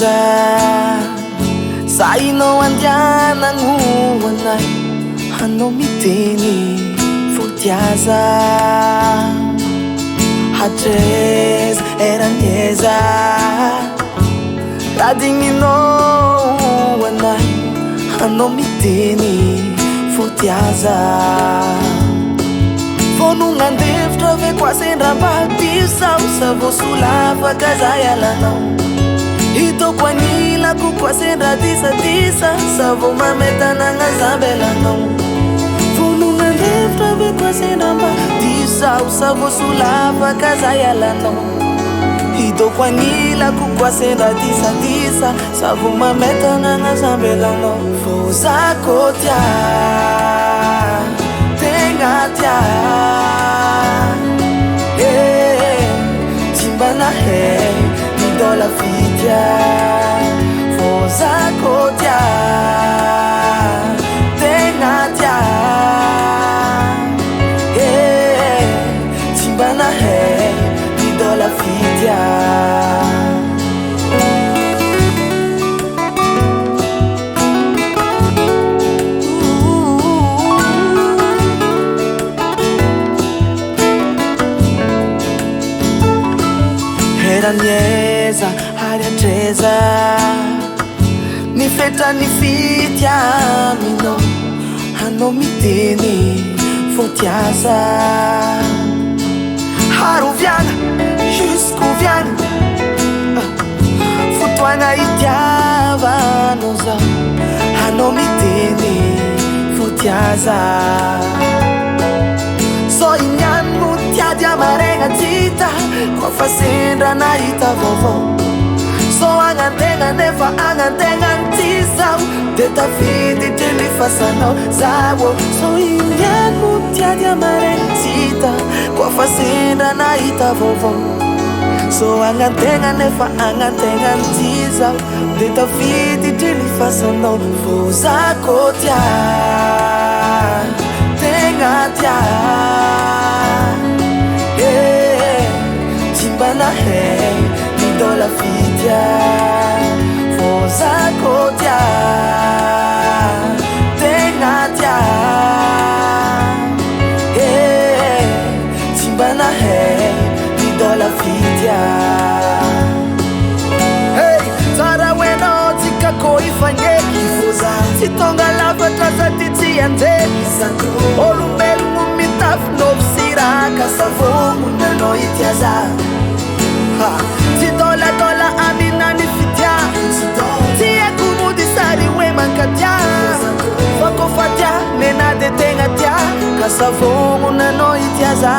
treza sainao andianagnoanay hanao miteny fotiaza hatreza eranieza radigninao anay hanao miteny fotiaza vononandevitra ve koasendrambadisao sa vosolavaka zay alanao hitako anilako koasendradisadisa sa vo mametanagna zambelanao vononandevitra ve koasendrambadisao sa vosolavaka zay alanao hitako anilako koasendradisadisa sa vo mametanagna zambelanao vozako tia Tia, timbana hey, mi do la fitia, forza kotia, tenga tia, timbana hey, mi do la fitia. Nieza haria treza nifetra nifitia mino hanao miteny fotiaza haroviana jusqu'au viana fotoagna itiavanao zao hanao miteny fotiaza so ignano tiady amaregna tita kofa sendra nahita vaovao so agnantegna nefa agnantegna ty zao de tafiditry ny fasanao zao so ignano tiady amaregna tita kofa sendra nahita vaovao so agnantegna nefa agnantegna ty zao de tafiditry ny fasanao vozako tia tegna tia timbana hey mi do la fitia forza kotia tegna tia timbana hey mi do la fitia hey tsara weno tikako ifanyeki forza titonga lavatra zatiti andeki olombelogno mitafy siraka savogno nanao itiaza tidôladôla aminany fitia tiako mody sary hoe mankatia fa kofa tia mena de tegna tia ka savogno nanao itiaza